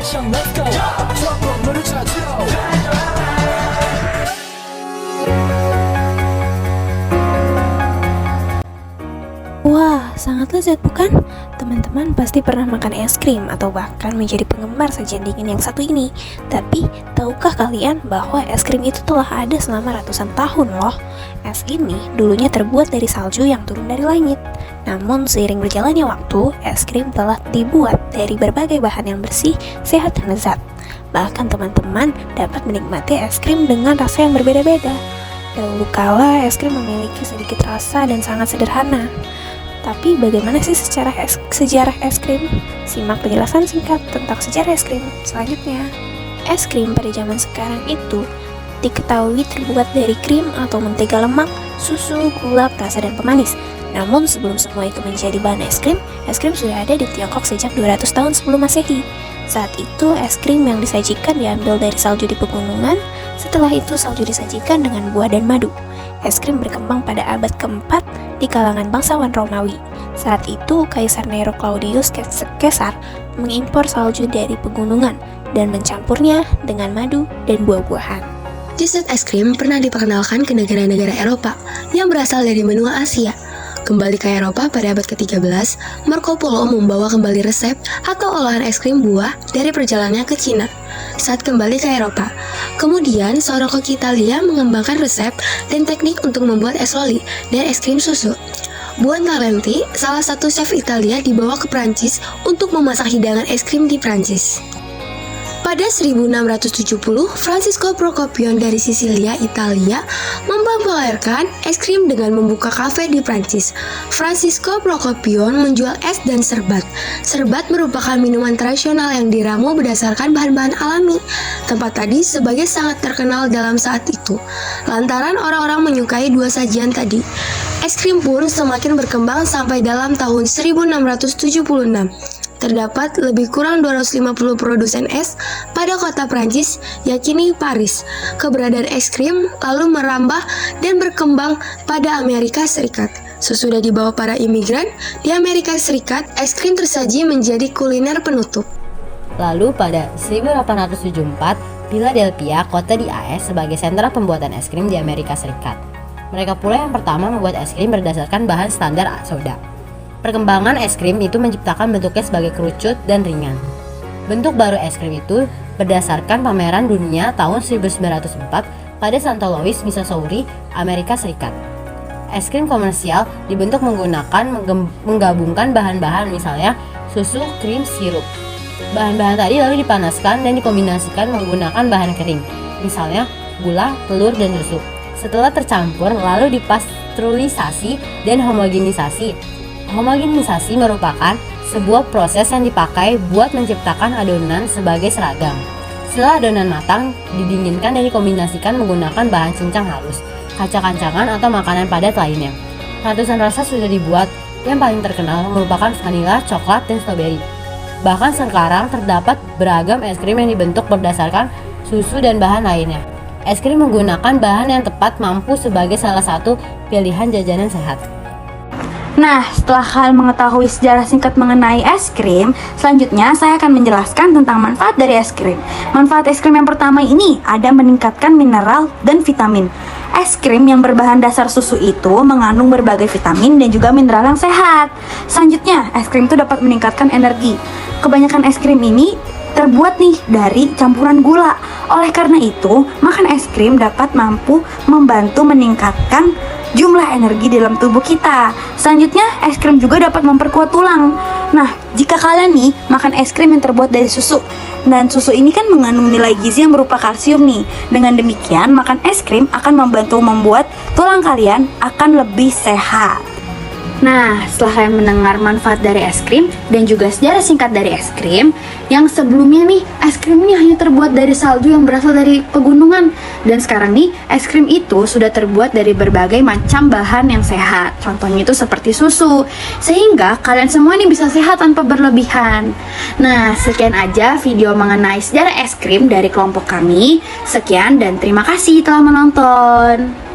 let's go. 정보물을 찾으러. Wah, sangat lezat bukan? Teman-teman pasti pernah makan es krim atau bahkan menjadi penggemar sajian dingin yang satu ini. Tapi, tahukah kalian bahwa es krim itu telah ada selama ratusan tahun loh? Es ini dulunya terbuat dari salju yang turun dari langit. Namun, seiring berjalannya waktu, es krim telah dibuat dari berbagai bahan yang bersih, sehat, dan lezat. Bahkan teman-teman dapat menikmati es krim dengan rasa yang berbeda-beda. Dahulu kala, es krim memiliki sedikit rasa dan sangat sederhana. Tapi bagaimana sih sejarah es krim? Simak penjelasan singkat tentang sejarah es krim selanjutnya. Es krim pada zaman sekarang itu diketahui terbuat dari krim atau mentega lemak, susu, gula, perasa, dan pemanis. Namun sebelum semua itu menjadi bahan es krim sudah ada di Tiongkok sejak 200 tahun sebelum Masehi. Saat itu es krim yang disajikan diambil dari salju di pegunungan. Setelah itu salju disajikan dengan buah dan madu. Es krim berkembang pada abad keempat di kalangan bangsawan Romawi. Saat itu Kaisar Nero Claudius Caesar mengimpor salju dari pegunungan dan mencampurnya dengan madu dan buah-buahan. Dessert es krim pernah diperkenalkan ke negara-negara Eropa yang berasal dari benua Asia. Kembali ke Eropa pada abad ke-13, Marco Polo membawa kembali resep atau olahan es krim buah dari perjalanannya ke Cina. Saat kembali ke Eropa, kemudian seorang kok Italia mengembangkan resep dan teknik untuk membuat es loli dan es krim susu. Buontalenti, salah satu chef Italia, dibawa ke Prancis untuk memasak hidangan es krim di Prancis. Pada 1670, Francisco Procopio dari Sisilia, Italia, mempopulerkan es krim dengan membuka kafe di Prancis. Francisco Procopio menjual es dan serbat. Serbat merupakan minuman tradisional yang diramu berdasarkan bahan-bahan alami. Tempat tadi sebagai sangat terkenal dalam saat itu, lantaran orang-orang menyukai dua sajian tadi. Es krim pun semakin berkembang sampai dalam tahun 1676. Terdapat lebih kurang 250 produsen es pada kota Prancis, yakni Paris. Keberadaan es krim lalu merambah dan berkembang pada Amerika Serikat. Sesudah dibawa para imigran, di Amerika Serikat, es krim tersaji menjadi kuliner penutup. Lalu pada 1874, Philadelphia, kota di AS, sebagai sentra pembuatan es krim di Amerika Serikat. Mereka pula yang pertama membuat es krim berdasarkan bahan standar soda. Perkembangan es krim itu menciptakan bentuknya sebagai kerucut dan ringan. Bentuk baru es krim itu berdasarkan pameran dunia tahun 1904 pada St. Louis, Missouri, Amerika Serikat. Es krim komersial dibentuk menggabungkan bahan-bahan misalnya susu, krim, sirup. Bahan-bahan tadi lalu dipanaskan dan dikombinasikan menggunakan bahan kering, misalnya gula, telur, dan susu. Setelah tercampur lalu dipasteurisasi dan homogenisasi. Homogenisasi merupakan sebuah proses yang dipakai buat menciptakan adonan sebagai seragam. Setelah adonan matang, didinginkan dan dikombinasikan menggunakan bahan cincang halus, kacang-kacangan atau makanan padat lainnya. Ratusan rasa sudah dibuat, yang paling terkenal merupakan vanila, coklat, dan stroberi. Bahkan sekarang terdapat beragam es krim yang dibentuk berdasarkan susu dan bahan lainnya. Es krim menggunakan bahan yang tepat mampu sebagai salah satu pilihan jajanan sehat. Nah, setelah kalian mengetahui sejarah singkat mengenai es krim, selanjutnya saya akan menjelaskan tentang manfaat dari es krim. Manfaat es krim yang pertama ini ada meningkatkan mineral dan vitamin. Es krim yang berbahan dasar susu itu mengandung berbagai vitamin dan juga mineral yang sehat. Selanjutnya, es krim itu dapat meningkatkan energi. Kebanyakan es krim ini terbuat nih dari campuran gula. Oleh karena itu, makan es krim dapat mampu membantu meningkatkan jumlah energi dalam tubuh kita. Selanjutnya, es krim juga dapat memperkuat tulang. Nah, jika kalian nih makan es krim yang terbuat dari susu, dan susu ini kan mengandung nilai gizi yang berupa kalsium nih. Dengan demikian, makan es krim akan membantu membuat tulang kalian akan lebih sehat. Nah, setelah kalian mendengar manfaat dari es krim dan juga sejarah singkat dari es krim, yang sebelumnya nih, es krim ini hanya terbuat dari salju yang berasal dari pegunungan. Dan sekarang nih, es krim itu sudah terbuat dari berbagai macam bahan yang sehat. Contohnya itu seperti susu. Sehingga kalian semua nih bisa sehat tanpa berlebihan. Nah, sekian aja video mengenai sejarah es krim dari kelompok kami. Sekian dan terima kasih telah menonton.